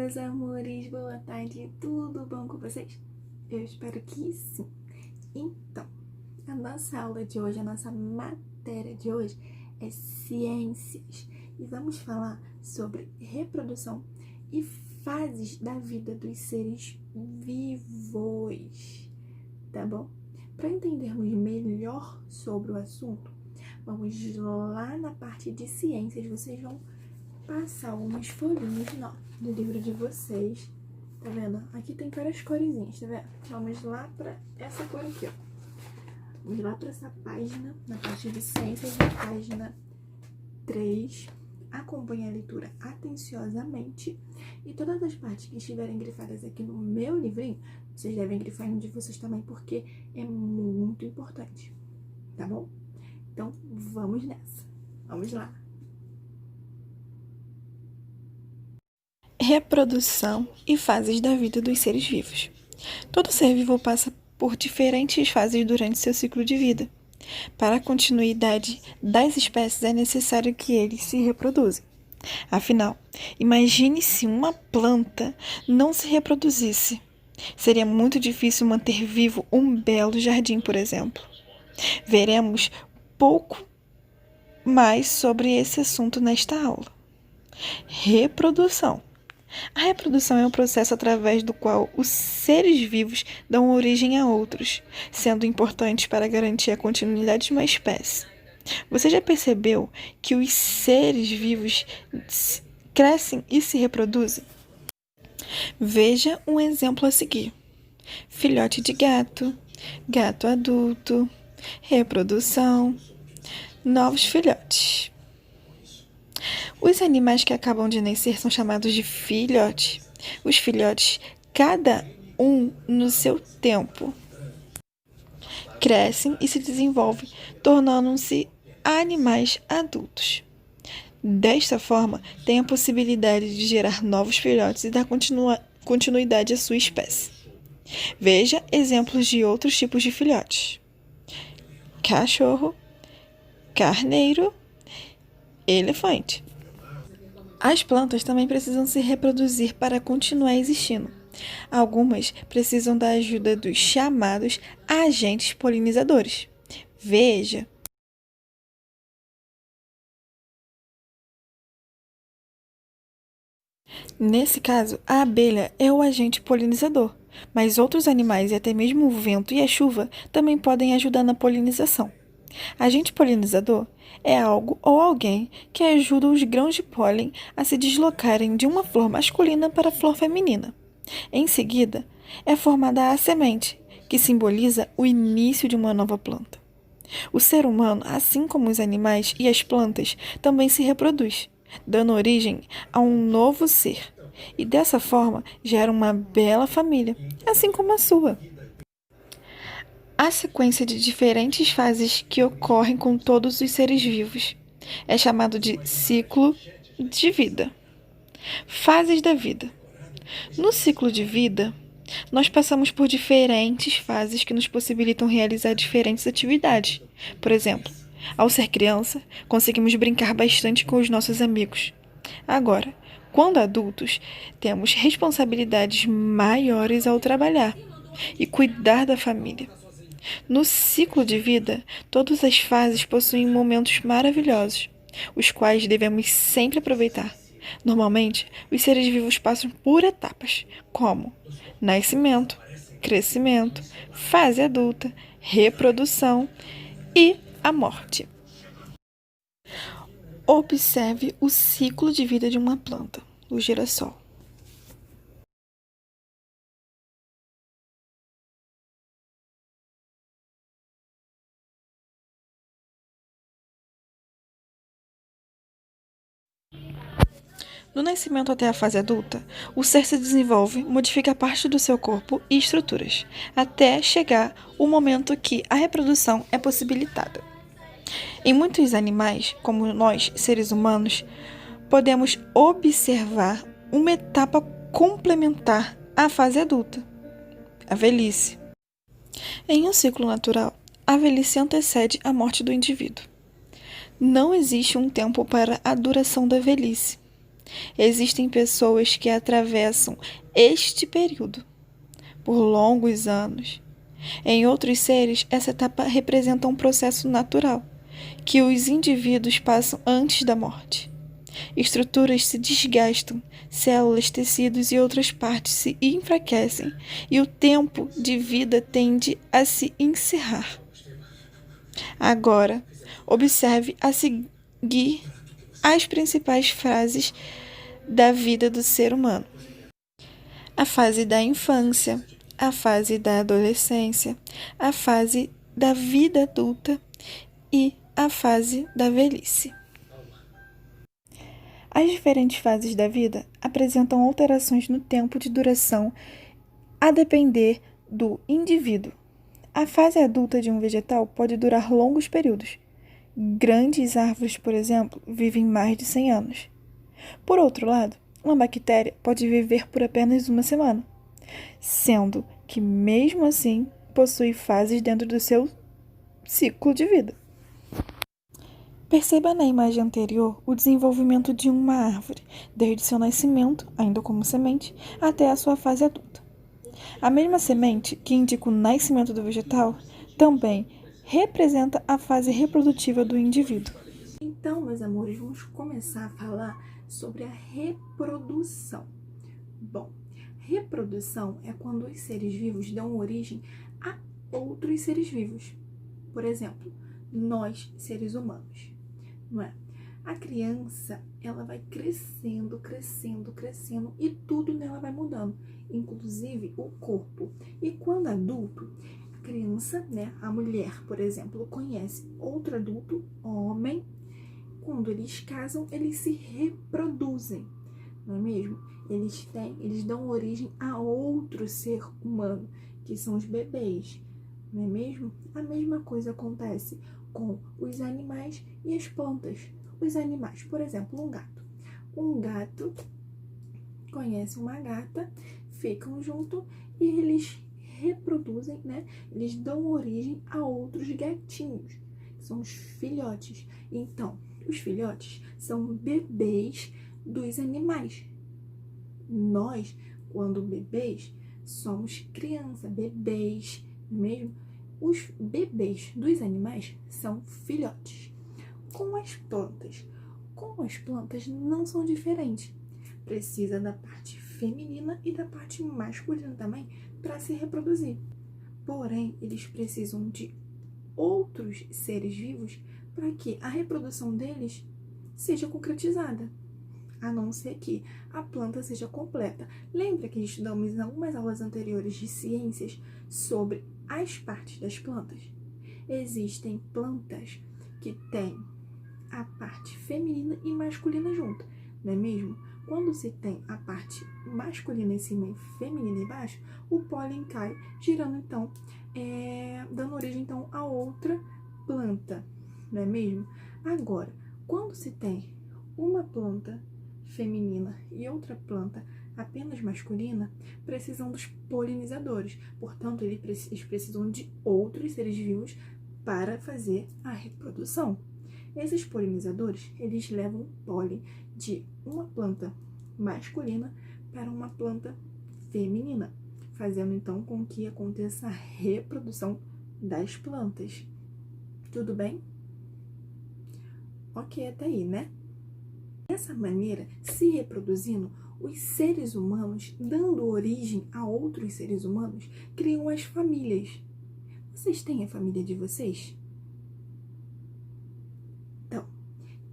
meus amores, boa tarde, tudo bom com vocês? Eu espero que sim. Então, a nossa aula de hoje, a nossa matéria de hoje é ciências e vamos falar sobre reprodução e fases da vida dos seres vivos, tá bom? Para entendermos melhor sobre o assunto, vamos lá na parte de ciências, vocês vão passar umas folhinhas do livro de vocês, tá vendo? Aqui tem várias coresinhas, tá vendo? Vamos lá para essa cor aqui, ó. Vamos lá para essa página, na parte de ciências, na página 3. Acompanhe a leitura atenciosamente e todas as partes que estiverem grifadas aqui no meu livrinho, vocês devem grifar em um de vocês também, porque é muito importante, tá bom? Então, vamos nessa. Vamos lá. Reprodução e fases da vida dos seres vivos. Todo ser vivo passa por diferentes fases durante seu ciclo de vida. Para a continuidade das espécies é necessário que eles se reproduzam. Afinal, imagine se uma planta não se reproduzisse. Seria muito difícil manter vivo um belo jardim, por exemplo. Veremos pouco mais sobre esse assunto nesta aula. Reprodução. A reprodução é um processo através do qual os seres vivos dão origem a outros, sendo importantes para garantir a continuidade de uma espécie. Você já percebeu que os seres vivos crescem e se reproduzem? Veja um exemplo a seguir: filhote de gato, gato adulto, reprodução, novos filhotes. Os animais que acabam de nascer são chamados de filhote. Os filhotes, cada um no seu tempo, crescem e se desenvolvem, tornando-se animais adultos. Desta forma, tem a possibilidade de gerar novos filhotes e dar continuidade à sua espécie. Veja exemplos de outros tipos de filhotes: cachorro, carneiro, elefante. As plantas também precisam se reproduzir para continuar existindo. Algumas precisam da ajuda dos chamados agentes polinizadores. Veja. Nesse caso, a abelha é o agente polinizador, mas outros animais e até mesmo o vento e a chuva também podem ajudar na polinização. Agente polinizador é algo ou alguém que ajuda os grãos de pólen a se deslocarem de uma flor masculina para a flor feminina. Em seguida, é formada a semente, que simboliza o início de uma nova planta. O ser humano, assim como os animais e as plantas, também se reproduz, dando origem a um novo ser, e dessa forma gera uma bela família, assim como a sua. A sequência de diferentes fases que ocorrem com todos os seres vivos é chamado de ciclo de vida. Fases da vida. No ciclo de vida, nós passamos por diferentes fases que nos possibilitam realizar diferentes atividades. Por exemplo, ao ser criança, conseguimos brincar bastante com os nossos amigos. Agora, quando adultos, temos responsabilidades maiores ao trabalhar e cuidar da família. No ciclo de vida, todas as fases possuem momentos maravilhosos, os quais devemos sempre aproveitar. Normalmente, os seres vivos passam por etapas, como nascimento, crescimento, fase adulta, reprodução e a morte. Observe o ciclo de vida de uma planta, o girassol. Do nascimento até a fase adulta, o ser se desenvolve, modifica parte do seu corpo e estruturas, até chegar o momento que a reprodução é possibilitada. Em muitos animais, como nós, seres humanos, podemos observar uma etapa complementar à fase adulta, a velhice. Em um ciclo natural, a velhice antecede a morte do indivíduo. Não existe um tempo para a duração da velhice. Existem pessoas que atravessam este período por longos anos. Em outros seres, essa etapa representa um processo natural que os indivíduos passam antes da morte. Estruturas se desgastam, células, tecidos e outras partes se enfraquecem e o tempo de vida tende a se encerrar. Agora, observe a seguir as principais fases da vida do ser humano: a fase da infância, a fase da adolescência, a fase da vida adulta e a fase da velhice. As diferentes fases da vida apresentam alterações no tempo de duração a depender do indivíduo. A fase adulta de um vegetal pode durar longos períodos. Grandes árvores, por exemplo, vivem mais de 100 anos. Por outro lado, uma bactéria pode viver por apenas uma semana, sendo que, mesmo assim, possui fases dentro do seu ciclo de vida. Perceba na imagem anterior o desenvolvimento de uma árvore, desde seu nascimento, ainda como semente, até a sua fase adulta. A mesma semente que indica o nascimento do vegetal também representa a fase reprodutiva do indivíduo. Então, meus amores, vamos começar a falar sobre a reprodução. Bom, reprodução é quando os seres vivos dão origem a outros seres vivos. Por exemplo, nós, seres humanos, não é? A criança, ela vai crescendo, crescendo, crescendo e tudo nela vai mudando, inclusive o corpo. E quando adulto, a criança, né, a mulher, por exemplo, conhece outro adulto, homem. Quando eles casam, eles se reproduzem, não é mesmo? Eles dão origem a outro ser humano, que são os bebês, não é mesmo? A mesma coisa acontece com os animais e as plantas. Os animais, por exemplo, um gato. Um gato conhece uma gata, ficam juntos e eles reproduzem, né? Eles dão origem a outros gatinhos, que são os filhotes. Então, os filhotes são bebês dos animais. Nós, quando bebês, somos criança, bebês, mesmo. Os bebês dos animais são filhotes. Com as plantas não são diferentes. Precisa da parte feminina e da parte masculina também para se reproduzir. Porém, eles precisam de outros seres vivos para que a reprodução deles seja concretizada, a não ser que a planta seja completa. Lembra que estudamos em algumas aulas anteriores de ciências sobre as partes das plantas? Existem plantas que têm a parte feminina e masculina junto, não é mesmo? Quando se tem a parte masculina em cima e feminina embaixo, o pólen cai, girando então, dando origem então a outra planta, não é mesmo? Agora, quando se tem uma planta feminina e outra planta apenas masculina, precisam dos polinizadores. Portanto, eles precisam de outros seres vivos para fazer a reprodução. Esses polinizadores, eles levam pólen de uma planta masculina para uma planta feminina, fazendo então com que aconteça a reprodução das plantas. Tudo bem? Ok até aí, né? Dessa maneira, se reproduzindo, os seres humanos, dando origem a outros seres humanos, criam as famílias. Vocês têm a família de vocês? Então,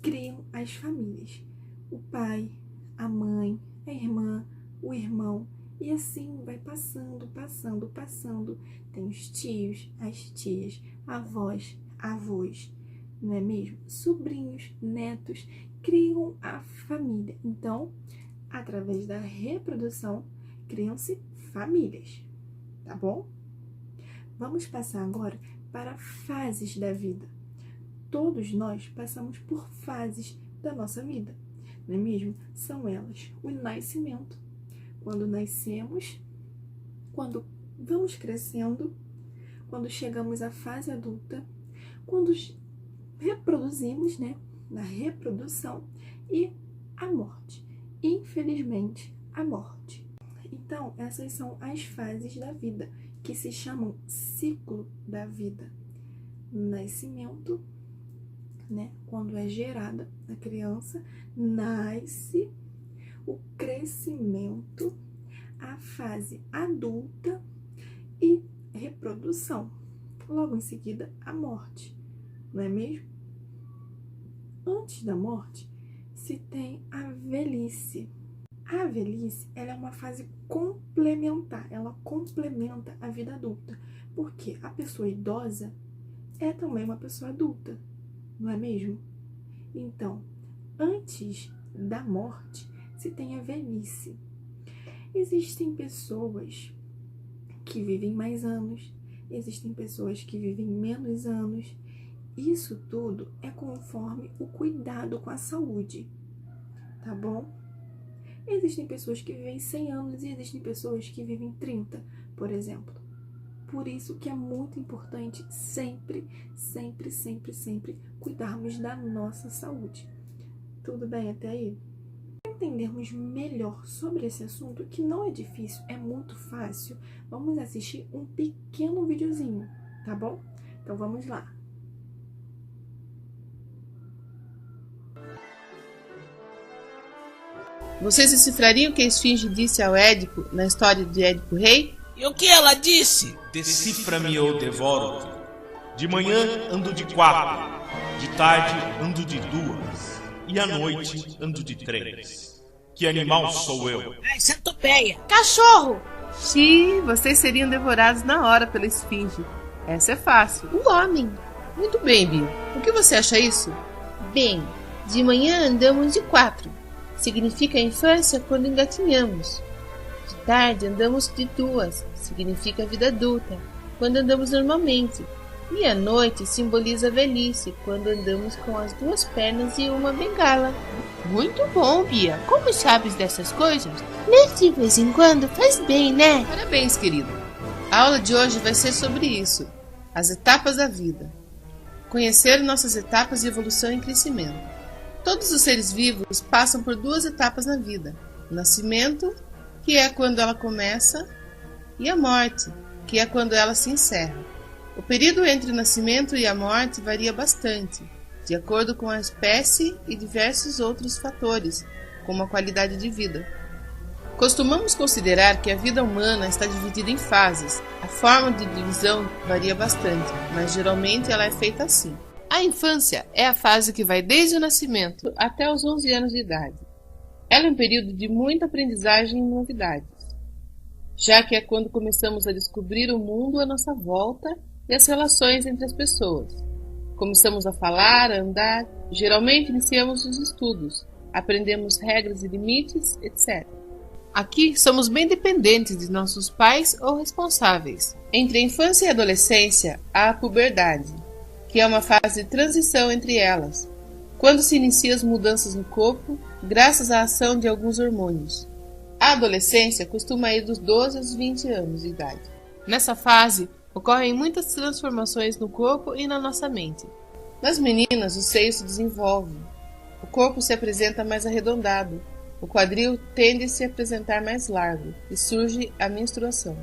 criam as famílias. O pai, a mãe, a irmã, o irmão, e assim vai passando, passando, passando. Tem os tios, as tias, avós, avós, não é mesmo? Sobrinhos, netos, criam a família. Então, através da reprodução, criam-se famílias, tá bom? Vamos passar agora para fases da vida. Todos nós passamos por fases da nossa vida, não é mesmo? São elas o nascimento, quando nascemos, quando vamos crescendo, quando chegamos à fase adulta, quando reproduzimos, né? Na reprodução e a morte. infelizmente, a morte. Então, essas são as fases da vida, que se chamam ciclo da vida. Nascimento, né? Quando é gerada a criança, nasce, o crescimento, a fase adulta e reprodução. Logo em seguida, a morte, não é mesmo? Antes da morte, se tem a velhice. A velhice, ela é uma fase complementar, ela complementa a vida adulta, porque a pessoa idosa é também uma pessoa adulta, não é mesmo? Então, antes da morte, se tem a velhice. Existem pessoas que vivem mais anos, existem pessoas que vivem menos anos. Isso tudo é conforme o cuidado com a saúde, tá bom? Existem pessoas que vivem 100 anos e existem pessoas que vivem 30, por exemplo. Por isso que é muito importante sempre cuidarmos da nossa saúde. Tudo bem até aí? Para entendermos melhor sobre esse assunto, que não é difícil, é muito fácil, vamos assistir um pequeno videozinho, tá bom? Então vamos lá. Vocês decifrariam o que a Esfinge disse ao Édipo na história de Édipo Rei? E o que ela disse? Decifra-me ou devoro-te. De manhã ando de 4, de tarde ando de 2, e à noite ando de 3. Que animal sou eu? Ai, centopeia. Cachorro! Xiii, vocês seriam devorados na hora pela Esfinge. Essa é fácil. O homem. Muito bem, Bia. O que você acha isso? Bem, de manhã andamos de 4. Significa a infância quando engatinhamos. De tarde andamos de 2. Significa a vida adulta, quando andamos normalmente. E à noite simboliza a velhice, quando andamos com as 2 pernas e uma bengala. Muito bom, Bia. Como sabes dessas coisas? Ler de vez em quando faz bem, né? Parabéns, querido. A aula de hoje vai ser sobre isso. As etapas da vida. Conhecer nossas etapas de evolução e crescimento. Todos os seres vivos passam por 2 etapas na vida. O nascimento, que é quando ela começa, e a morte, que é quando ela se encerra. O período entre o nascimento e a morte varia bastante, de acordo com a espécie e diversos outros fatores, como a qualidade de vida. Costumamos considerar que a vida humana está dividida em fases. A forma de divisão varia bastante, mas geralmente ela é feita assim. A infância é a fase que vai desde o nascimento até os 11 anos de idade. Ela é um período de muita aprendizagem e novidades, já que é quando começamos a descobrir o mundo à nossa volta e as relações entre as pessoas. Começamos a falar, a andar, geralmente iniciamos os estudos, aprendemos regras e limites, etc. Aqui somos bem dependentes de nossos pais ou responsáveis. Entre a infância e a adolescência há a puberdade, que é uma fase de transição entre elas, quando se iniciam as mudanças no corpo, graças à ação de alguns hormônios. A adolescência costuma ir dos 12 aos 20 anos de idade. Nessa fase, ocorrem muitas transformações no corpo e na nossa mente. Nas meninas, o seio se desenvolve, o corpo se apresenta mais arredondado, o quadril tende a se apresentar mais largo e surge a menstruação.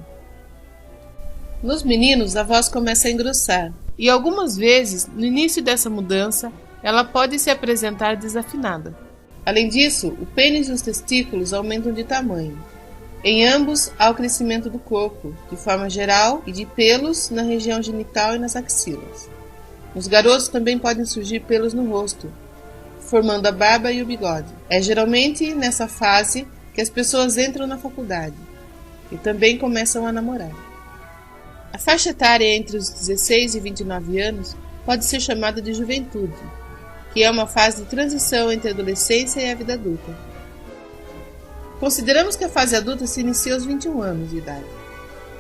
Nos meninos, a voz começa a engrossar. E algumas vezes, no início dessa mudança, ela pode se apresentar desafinada. Além disso, o pênis e os testículos aumentam de tamanho. Em ambos, há o crescimento do corpo, de forma geral, e de pelos na região genital e nas axilas. Nos garotos também podem surgir pelos no rosto, formando a barba e o bigode. É geralmente nessa fase que as pessoas entram na faculdade e também começam a namorar. A faixa etária entre os 16 e 29 anos pode ser chamada de juventude, que é uma fase de transição entre a adolescência e a vida adulta. Consideramos que a fase adulta se inicia aos 21 anos de idade.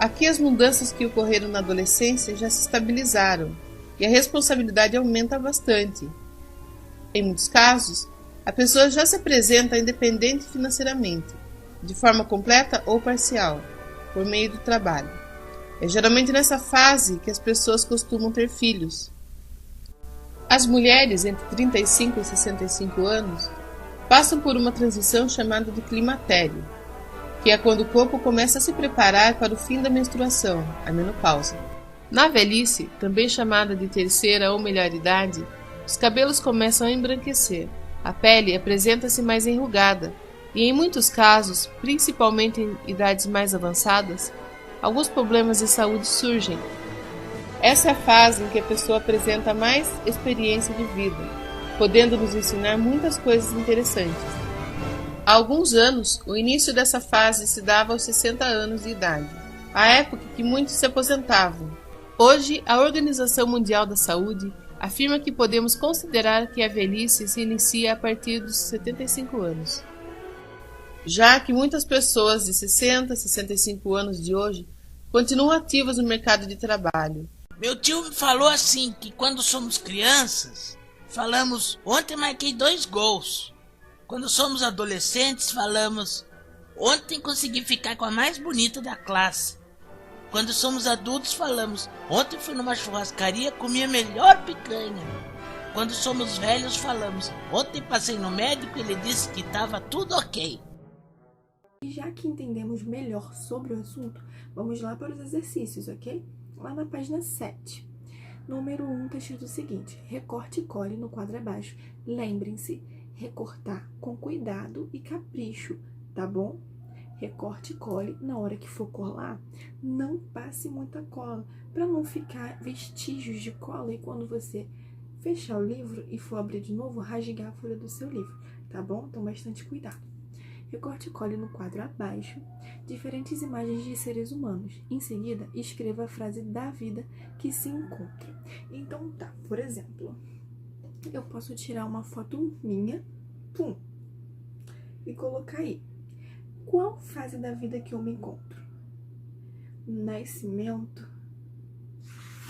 Aqui as mudanças que ocorreram na adolescência já se estabilizaram e a responsabilidade aumenta bastante. Em muitos casos, a pessoa já se apresenta independente financeiramente, de forma completa ou parcial, por meio do trabalho. É geralmente nessa fase que as pessoas costumam ter filhos. As mulheres entre 35 e 65 anos passam por uma transição chamada de climatério, que é quando o corpo começa a se preparar para o fim da menstruação, a menopausa. Na velhice, também chamada de terceira ou melhor idade, os cabelos começam a embranquecer, a pele apresenta-se mais enrugada e, em muitos casos, principalmente em idades mais avançadas, alguns problemas de saúde surgem. Essa é a fase em que a pessoa apresenta mais experiência de vida, podendo nos ensinar muitas coisas interessantes. Há alguns anos, o início dessa fase se dava aos 60 anos de idade, a época que muitos se aposentavam. Hoje, a Organização Mundial da Saúde afirma que podemos considerar que a velhice se inicia a partir dos 75 anos. Já que muitas pessoas de 60 a 65 anos de hoje continuam ativas no mercado de trabalho. Meu tio me falou assim, que quando somos crianças, falamos, ontem marquei 2 gols. Quando somos adolescentes, falamos, ontem consegui ficar com a mais bonita da classe. Quando somos adultos, falamos, ontem fui numa churrascaria, comi a melhor picanha. Quando somos velhos, falamos, ontem passei no médico e ele disse que estava tudo ok. E já que entendemos melhor sobre o assunto, vamos lá para os exercícios, ok? Lá na página 7. Número 1 está escrito o seguinte, recorte e cole no quadro abaixo. Lembrem-se, recortar com cuidado e capricho, tá bom? Recorte e cole, na hora que for colar, não passe muita cola, para não ficar vestígios de cola e quando você fechar o livro e for abrir de novo, rasgar a folha do seu livro, tá bom? Então, bastante cuidado. Recorte e cole no quadro abaixo diferentes imagens de seres humanos. Em seguida, escreva a frase da vida que se encontra. Então, tá, por exemplo, eu posso tirar uma foto minha, pum, e colocar aí. Qual fase da vida que eu me encontro? Nascimento.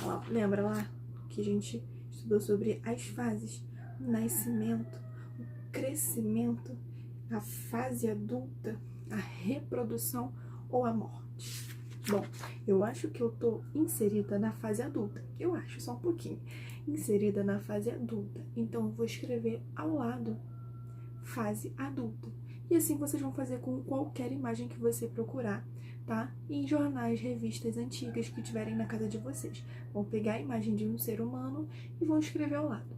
Ó, lembra lá que a gente estudou sobre as fases? Nascimento, o crescimento, a fase adulta, a reprodução ou a morte? Bom, eu acho que eu tô inserida na fase adulta. Eu acho, só um pouquinho. Inserida na fase adulta. Então, eu vou escrever ao lado fase adulta. E assim vocês vão fazer com qualquer imagem que você procurar, tá? Em jornais, revistas antigas que tiverem na casa de vocês. Vão pegar a imagem de um ser humano e vão escrever ao lado.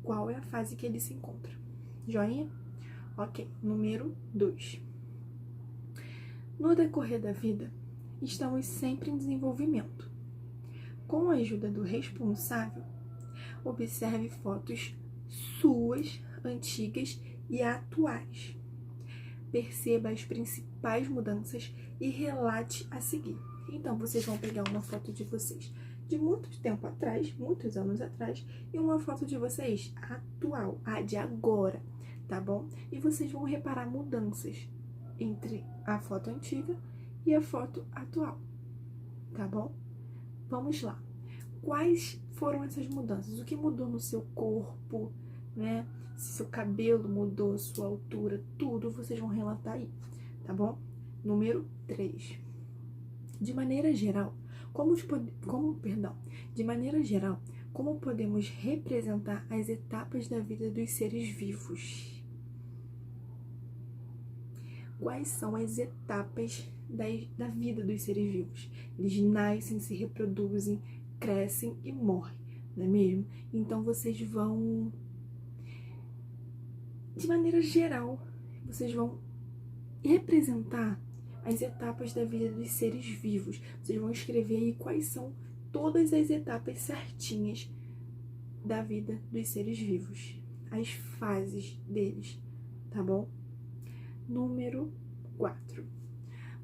Qual é a fase que ele se encontra? Joinha? Ok. Número 2. No decorrer da vida, estamos sempre em desenvolvimento. Com a ajuda do responsável, observe fotos suas, antigas e atuais. Perceba as principais mudanças e relate a seguir. Então, vocês vão pegar uma foto de vocês de muito tempo atrás, muitos anos atrás, e uma foto de vocês atual, a de agora, tá bom? E vocês vão reparar mudanças entre a foto antiga e a foto atual, tá bom? Vamos lá. Quais foram essas mudanças? O que mudou no seu corpo, né? Se seu cabelo mudou, sua altura, tudo, vocês vão relatar aí, tá bom? Número 3. De maneira geral, como podemos representar as etapas da vida dos seres vivos? Quais são as etapas da vida dos seres vivos? Eles nascem, se reproduzem, crescem e morrem, não é mesmo? Então, vocês vão... De maneira geral, vocês vão representar as etapas da vida dos seres vivos. Vocês vão escrever aí quais são todas as etapas certinhas da vida dos seres vivos. As fases deles, tá bom? Número 4.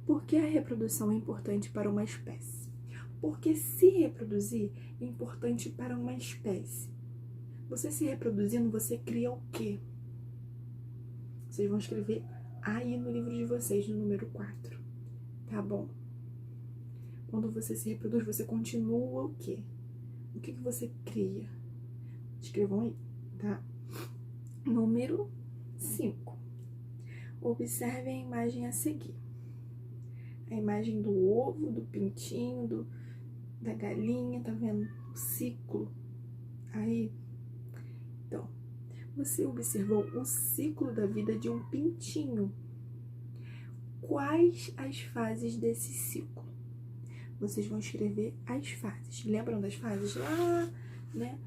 Por que a reprodução é importante para uma espécie? Porque se reproduzir é importante para uma espécie. Você se reproduzindo, você cria o quê? Vocês vão escrever aí no livro de vocês, no número 4, tá bom? Quando você se reproduz, você continua o quê? O que você cria? Escrevam aí, tá? Número 5. Observe a imagem a seguir. A imagem do ovo, do pintinho, da galinha, tá vendo? O ciclo. Aí, então, Você observou o ciclo da vida de um pintinho. Quais as fases desse ciclo? Vocês vão escrever as fases. Lembram das fases lá, né,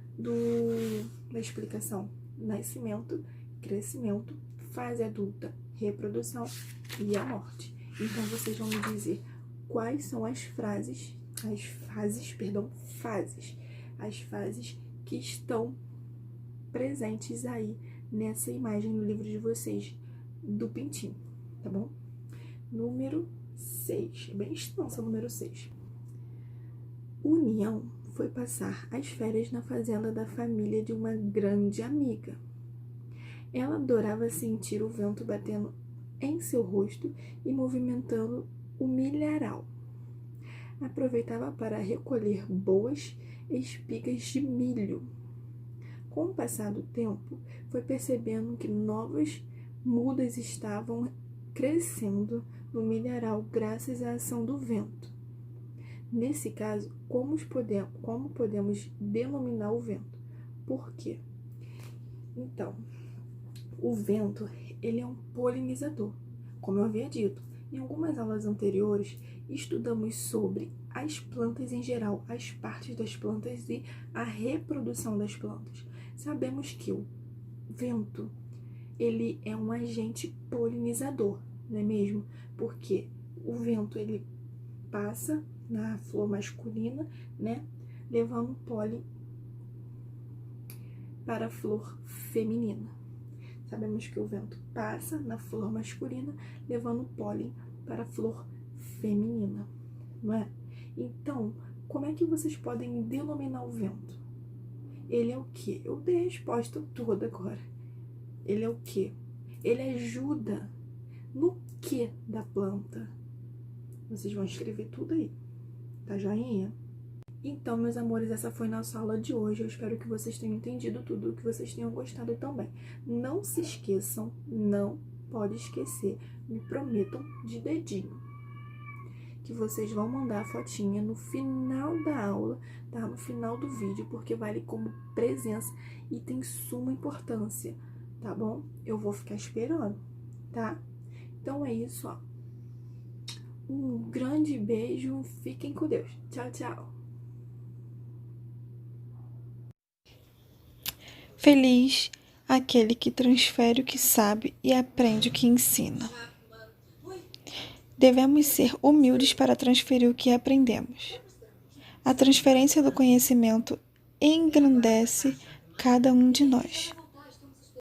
da explicação? Nascimento, crescimento, fase adulta, reprodução e a morte. Então, vocês vão me dizer quais são as fases que estão presentes aí nessa imagem no livro de vocês do pintinho, tá bom? Número 6, bem extensa, número 6. União foi passar as férias na fazenda da família de uma grande amiga. Ela adorava sentir o vento batendo em seu rosto e movimentando o milharal. Aproveitava para recolher boas espigas de milho. Com o passar do tempo, foi percebendo que novas mudas estavam crescendo no milharal graças à ação do vento. Nesse caso, como podemos denominar o vento? Por quê? Então, o vento, ele é um polinizador. Como eu havia dito, em algumas aulas anteriores, estudamos sobre as plantas em geral, as partes das plantas e a reprodução das plantas. Sabemos que o vento, ele é um agente polinizador, não é mesmo? Porque o vento, ele passa na flor masculina, né, levando pólen para a flor feminina. Sabemos que o vento passa na flor masculina, levando pólen para a flor feminina, não é? Então, como é que vocês podem denominar o vento? Ele é o quê? Eu dei a resposta toda agora. Ele é o quê? Ele ajuda no que da planta? Vocês vão escrever tudo aí, tá joinha? Então, meus amores, essa foi nossa aula de hoje. Eu espero que vocês tenham entendido tudo, que vocês tenham gostado também. Não se esqueçam, não pode esquecer, me prometam de dedinho, que vocês vão mandar a fotinha no final da aula, tá? No final do vídeo, porque vale como presença e tem suma importância, tá bom? Eu vou ficar esperando, tá? Então é isso, ó. Um grande beijo, fiquem com Deus. Tchau, tchau. Feliz aquele que transfere o que sabe e aprende o que ensina. Devemos ser humildes para transferir o que aprendemos. A transferência do conhecimento engrandece cada um de nós.